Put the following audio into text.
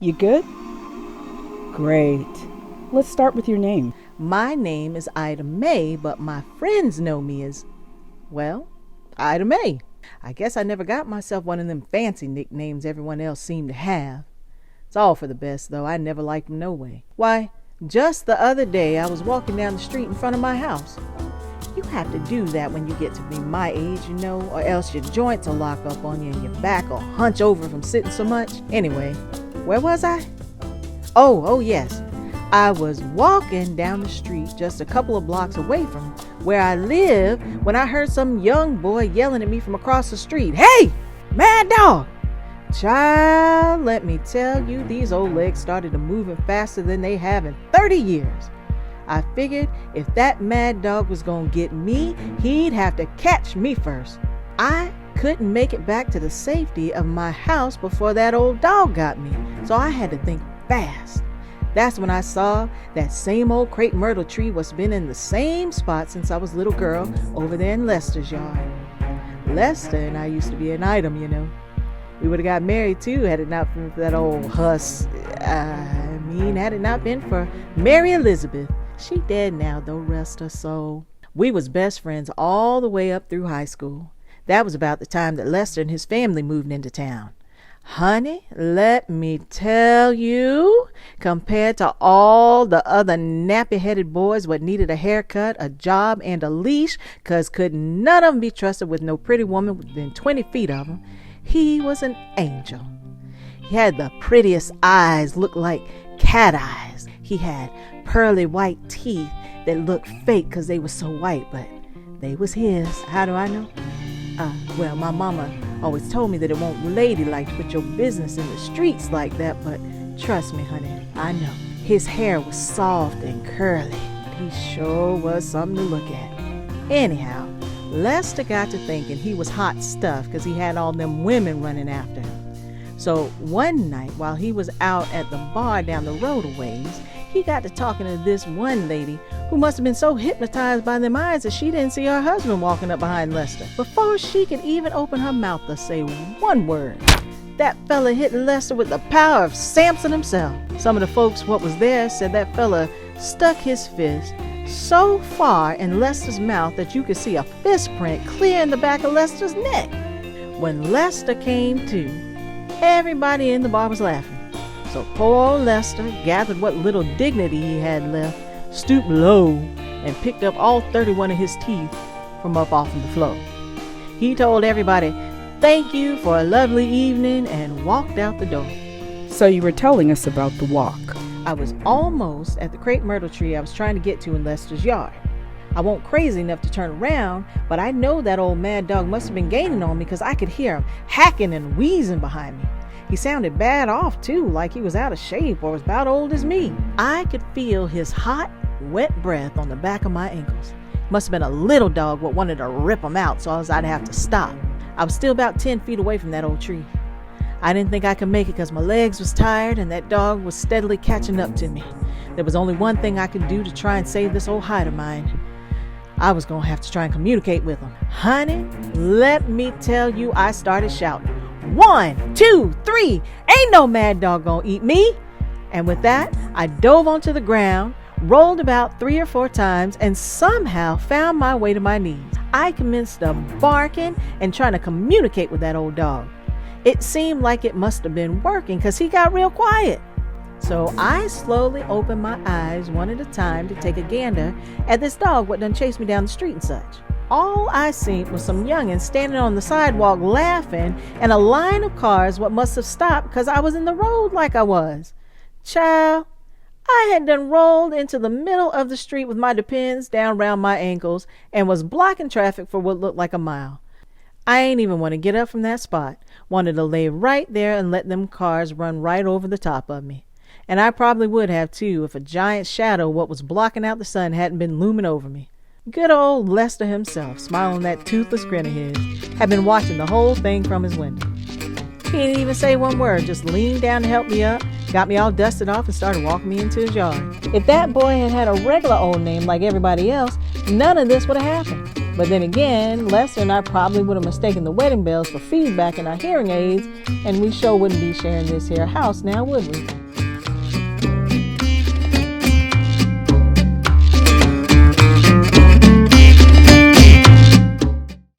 You good? Great. Let's start with your name. My name is Ida Mae, but my friends know me as, well, Ida Mae. I guess I never got myself one of them fancy nicknames everyone else seemed to have. It's all for the best, though. I never liked them no way. Why, just the other day I was walking down the street in front of my house. You have to do that when you get to be my age, you know, or else your joints will lock up on you and your back will hunch over from sitting so much. Anyway, where was I? Oh yes. I was walking down the street just a couple of blocks away from where I live when I heard some young boy yelling at me from across the street. Hey, mad dog! Child, let me tell you, these old legs started to moving faster than they have in 30 years. I figured if that mad dog was gonna get me, he'd have to catch me first. I couldn't make it back to the safety of my house before that old dog got me, so I had to think fast. That's when I saw that same old crepe myrtle tree was been in the same spot since I was a little girl over there in Lester's yard. Lester and I used to be an item, you know. We would have got married too had it not been for that old had it not been for Mary Elizabeth. She dead now though, rest her soul. We was best friends all the way up through high school. That was about the time that Lester and his family moved into town. Honey, let me tell you, compared to all the other nappy-headed boys what needed a haircut, a job, and a leash, 'cause could none of them be trusted with no pretty woman within 20 feet of him, he was an angel. He had the prettiest eyes, looked like cat eyes. He had pearly white teeth that looked fake 'cause they was so white, but they was his. How do I know? Well, my mama always told me that it won't ladylike to put your business in the streets like that, but trust me, honey, I know. His hair was soft and curly. He sure was something to look at. Anyhow, Lester got to thinking he was hot stuff because he had all them women running after him. So one night while he was out at the bar down the road a ways, he got to talking to this one lady who must have been so hypnotized by them eyes that she didn't see her husband walking up behind Lester. Before she could even open her mouth to say one word, that fella hit Lester with the power of Samson himself. Some of the folks what was there said that fella stuck his fist so far in Lester's mouth that you could see a fist print clear in the back of Lester's neck. When Lester came to, everybody in the bar was laughing. So poor old Lester gathered what little dignity he had left, stooped low, and picked up all 31 of his teeth from up off of the floor. He told everybody, "Thank you for a lovely evening," and walked out the door. So you were telling us about the walk. I was almost at the crepe myrtle tree I was trying to get to in Lester's yard. I wasn't crazy enough to turn around, but I know that old mad dog must have been gaining on me because I could hear him hacking and wheezing behind me. He sounded bad off too, like he was out of shape or was about old as me. I could feel his hot, wet breath on the back of my ankles. Must have been a little dog what wanted to rip him out, so I'd have to stop. I was still about 10 feet away from that old tree. I didn't think I could make it because my legs was tired and that dog was steadily catching up to me. There was only one thing I could do to try and save this old hide of mine. I was going to have to try and communicate with him. Honey, let me tell you, I started shouting, 1, 2, 3, ain't no mad dog gonna eat me. And with that, I dove onto the ground, rolled about 3 or 4 times, and somehow found my way to my knees. I commenced barking and trying to communicate with that old dog. It seemed like it must have been working because he got real quiet. So I slowly opened my eyes one at a time to take a gander at this dog what done chased me down the street and such. All I seen was some youngins standing on the sidewalk laughing and a line of cars what must have stopped because I was in the road like I was. Child, I had done rolled into the middle of the street with my depends down round my ankles and was blocking traffic for what looked like a mile. I ain't even want to get up from that spot. Wanted to lay right there and let them cars run right over the top of me. And I probably would have too if a giant shadow what was blocking out the sun hadn't been looming over me. Good old Lester himself, smiling that toothless grin of his, had been watching the whole thing from his window. He didn't even say one word, just leaned down to help me up, got me all dusted off and started walking me into his yard. If that boy had had a regular old name like everybody else, none of this would have happened. But then again, Lester and I probably would have mistaken the wedding bells for feedback in our hearing aids, and we sure wouldn't be sharing this here house now, would we?